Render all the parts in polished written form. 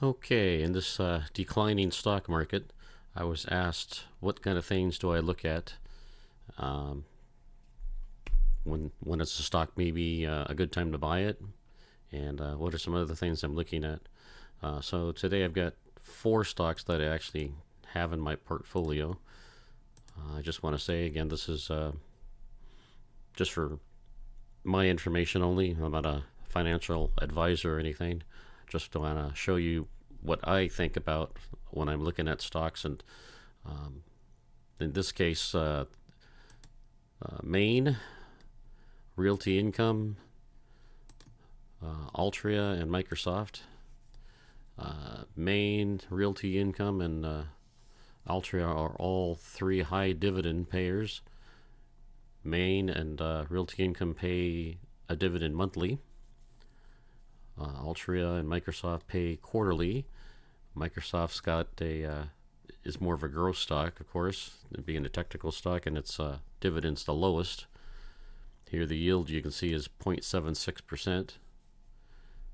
Okay, in this declining stock market, I was asked what kind of things do I look at um, when it's a stock maybe a good time to buy it, and what are some other things I'm looking at. So today I've got four stocks that I actually have in my portfolio. I just want to say again, this is just for my information only. I'm not a financial advisor or anything. Just want to show you what I think about when I'm looking at stocks. And um, in this case, Maine, Realty Income, Altria, and Microsoft. Maine, Realty Income, and Altria are all three high dividend payers. Maine and Realty Income pay a dividend monthly. Altria and Microsoft pay quarterly. Microsoft's got is more of a growth stock, of course, being a technical stock, and its dividend's the lowest. Here, the yield you can see is 0.76%.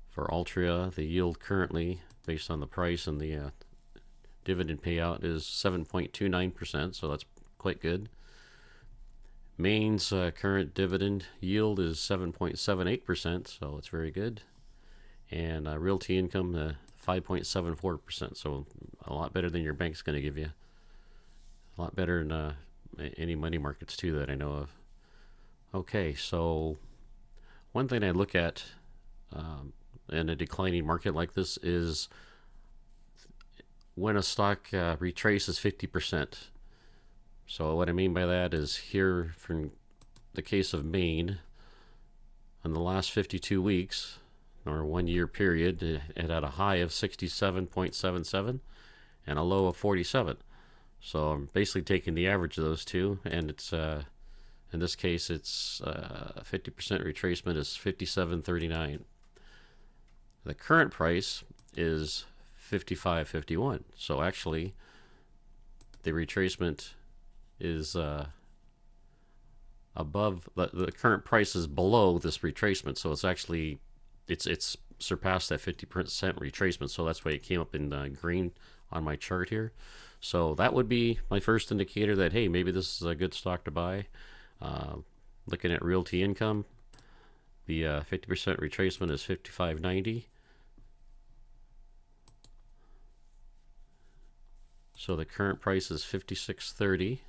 For Altria, the yield currently, based on the price and the dividend payout, is 7.29%, so that's quite good. Maine's current dividend yield is 7.78%, so it's very good. And Realty Income, 5.74%, so a lot better than your bank's going to give you. A lot better than any money markets, too, that I know of. Okay, so one thing I look at in a declining market like this is when a stock retraces 50%. So what I mean by that is here, from the case of Maine, in the last 52 weeks, or 1 year period, it had a high of 67.77 and a low of 47. So I'm basically taking the average of those two, and it's in this case it's 50% retracement is 57.39. The current price is 55.51. So actually, the retracement is above the current price is below this retracement. So it's actually it's surpassed that 50% retracement. So that's why it came up in green on my chart here. So that would be my first indicator that, hey, maybe this is a good stock to buy. Looking at Realty Income, the 50% retracement is 55.90. So the current price is 56.30.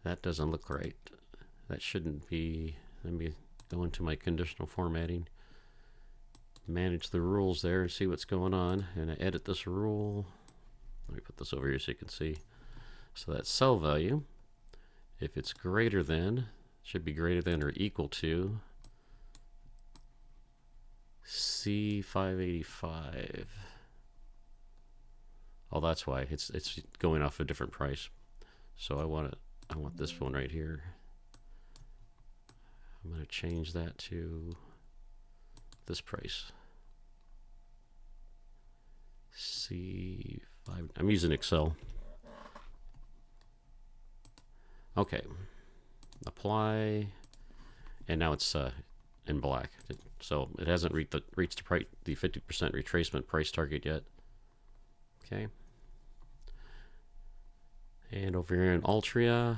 That doesn't look right. That shouldn't be. Let me go into my conditional formatting, manage the rules there and see what's going on. And I edit this rule. Let me put this over here so you can see. So that sell value, if it's greater than, should be greater than or equal to C585. Oh, that's why it's going off a different price. So I want this one right here. I'm going to change that to this price. C5. I'm using Excel. Okay. Apply. And now it's in black. So it hasn't reached the 50% retracement price target yet. Okay. And over here in Altria,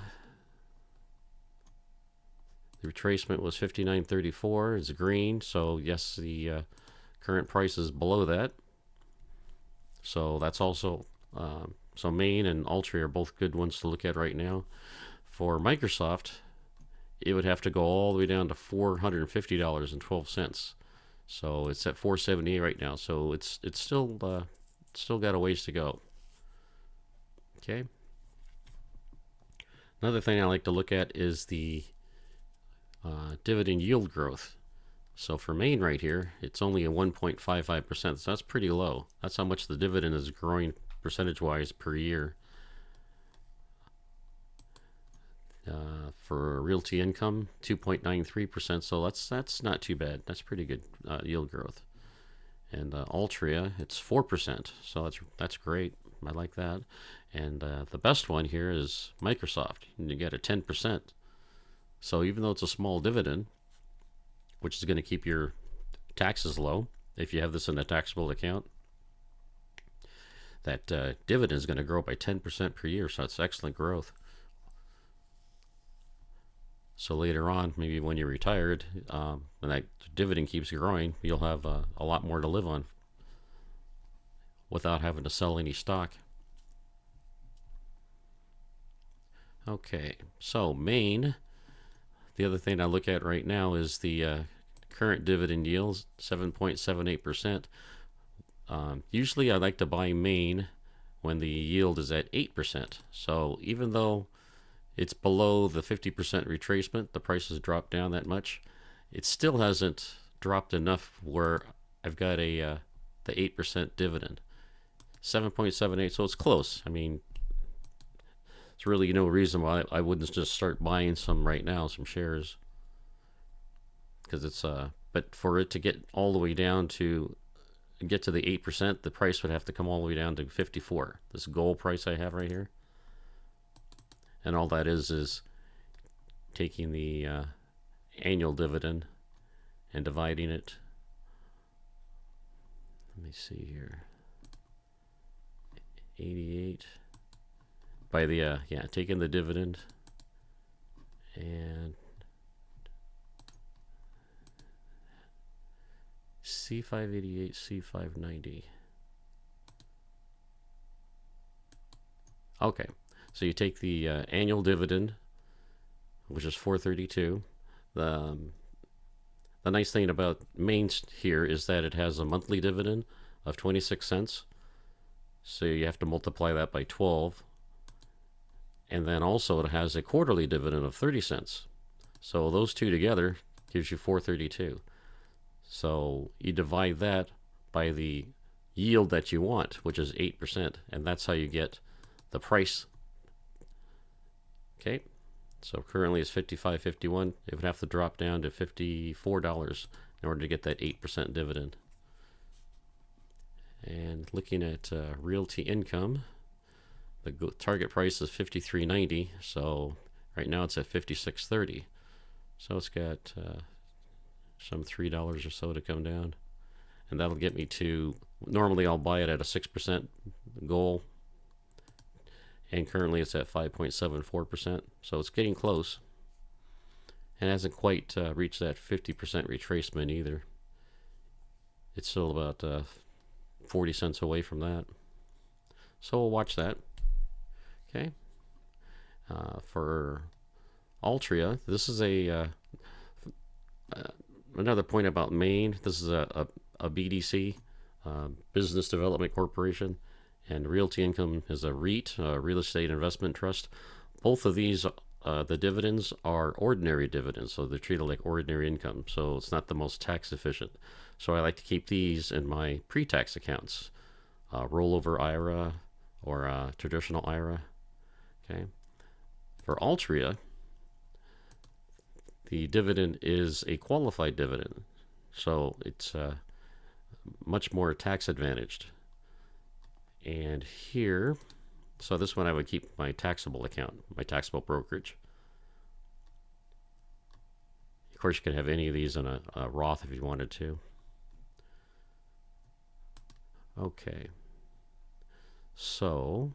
the retracement was 59.34. It's green, so yes, the current price is below that. So that's also so Maine and Altria are both good ones to look at right now. For Microsoft, it would have to go all the way down to $450.12. So it's at 478 right now. So it's still got a ways to go. Okay. Another thing I like to look at is the dividend yield growth. So for Maine right here, it's only a 1.55%. So that's pretty low. That's how much the dividend is growing percentage-wise per year. For Realty Income, 2.93%. So that's not too bad. That's pretty good yield growth. And Altria, it's 4%. So that's great. I like that. And the best one here is Microsoft. You get a 10%. So even though it's a small dividend, which is going to keep your tax is low. If you have this in a taxable account, that dividend is going to grow by 10% per year, so it's excellent growth. So later on, maybe when you're retired, and that dividend keeps growing, you'll have a lot more to live on without having to sell any stock. Okay, so Maine, the other thing I look at right now is the current dividend yield, 7.78%. Usually I like to buy Maine when the yield is at 8%. So even though it's below the 50% retracement, the price has dropped down that much, it still hasn't dropped enough where I've got the 8% dividend. 7.78, so it's close. I mean, there's really no reason why I wouldn't just start buying some right now, some shares. Because it's, but for it to get all the way down to get to the 8%, the price would have to come all the way down to 54. This goal price I have right here. And all that is taking the annual dividend and dividing it. Let me see here. 88 by the taking the dividend and C588, C590. Okay, so you take the annual dividend, which is 432. The nice thing about Maine here is that it has a monthly dividend of 26 cents. So you have to multiply that by 12. And then also it has a quarterly dividend of 30 cents. So those two together gives you 432. So you divide that by the yield that you want, which is 8%, and that's how you get the price. Okay, so currently it's $55.51. It would have to drop down to $54 in order to get that 8% dividend. And looking at realty income, the target price is $53.90. So right now it's at $56.30. So it's got some $3 or so to come down, and that'll get me to. Normally I'll buy it at a 6% goal, and currently it's at 5.74%. So it's getting close, and hasn't quite reached that 50% retracement either. It's still about 40 cents away from that. So we'll watch that. Okay. For Altria, this is another point about Maine. This is a BDC, Business Development Corporation, and Realty Income is a REIT, Real Estate Investment Trust. Both of these, the dividends are ordinary dividends, so they're treated like ordinary income. So it's not the most tax efficient. So I like to keep these in my pre-tax accounts, rollover IRA or traditional IRA. Okay. For Altria, the dividend is a qualified dividend, so it's much more tax advantaged. And here, so this one I would keep my taxable account, my taxable brokerage. Of course, you can have any of these in a Roth if you wanted to. Okay, so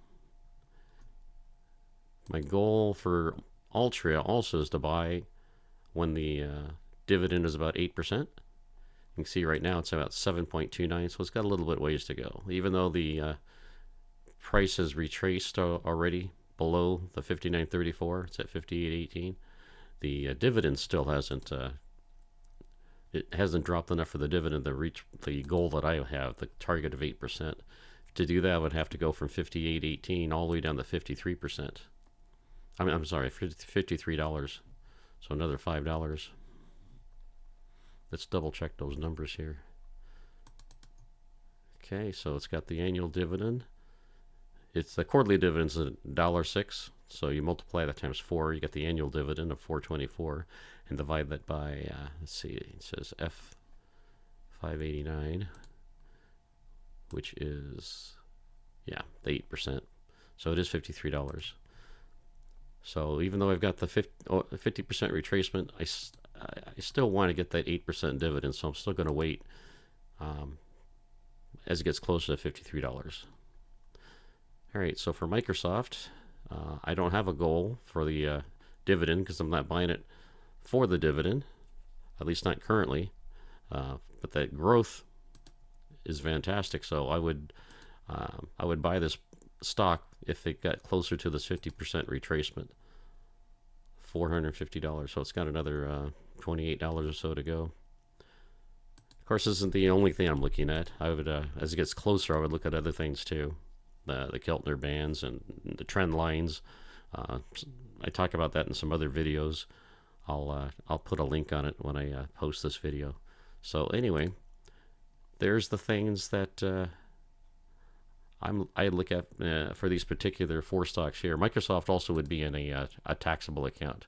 my goal for Altria also is to buy when the dividend is about 8%. You can see right now it's about 7.29, so it's got a little bit ways to go. Even though the price has retraced already below the 59.34, it's at 58.18. The dividend still hasn't dropped enough for the dividend to reach the goal that I have, the target of 8%. To do that, I would have to go from 58.18 all the way down to 53%. I'm sorry, $53. So another $5. Let's double check those numbers here. Okay, so it's got the annual dividend. It's the quarterly dividend's $1.06. So you multiply that times 4, you get the annual dividend of $4.24, and divide that by let's see, it says F589, which is the 8%. So it is $53. So even though I've got the 50% retracement, I still want to get that 8% dividend, so I'm still going to wait as it gets closer to $53. All right, so for Microsoft, I don't have a goal for the dividend because I'm not buying it for the dividend, at least not currently. But that growth is fantastic, so I would buy this stock if it got closer to this 50% retracement. $450, so it's got another $28 or so to go. Of course, this isn't the only thing I'm looking at. I would, as it gets closer, I would look at other things too, the Keltner bands and the trend lines. I talk about that in some other videos. I'll put a link on it when I post this video. So anyway, there's the things that I look at for these particular 4 stocks here. Microsoft also would be in a taxable account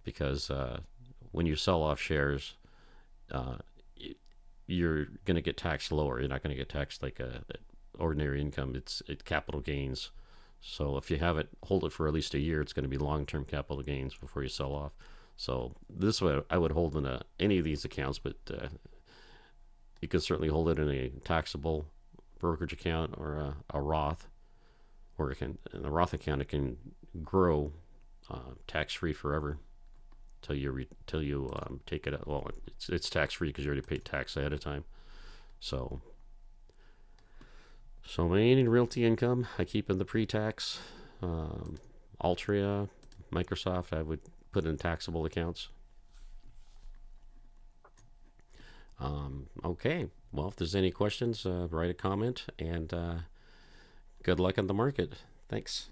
because when you sell off shares, you're going to get taxed lower. You're not going to get taxed like ordinary income. It's capital gains. So if you have it, hold it for at least a year, it's going to be long-term capital gains before you sell off. So this way, I would hold in any of these accounts, but you can certainly hold it in a taxable brokerage account or a Roth, or in a Roth account it can grow tax-free forever till you take it out. Well, it's tax-free because you already paid tax ahead of time. So main realty income I keep in the pre-tax. Altria, Microsoft, I would put in taxable accounts. Okay, well, if there's any questions, write a comment, and good luck on the market. Thanks.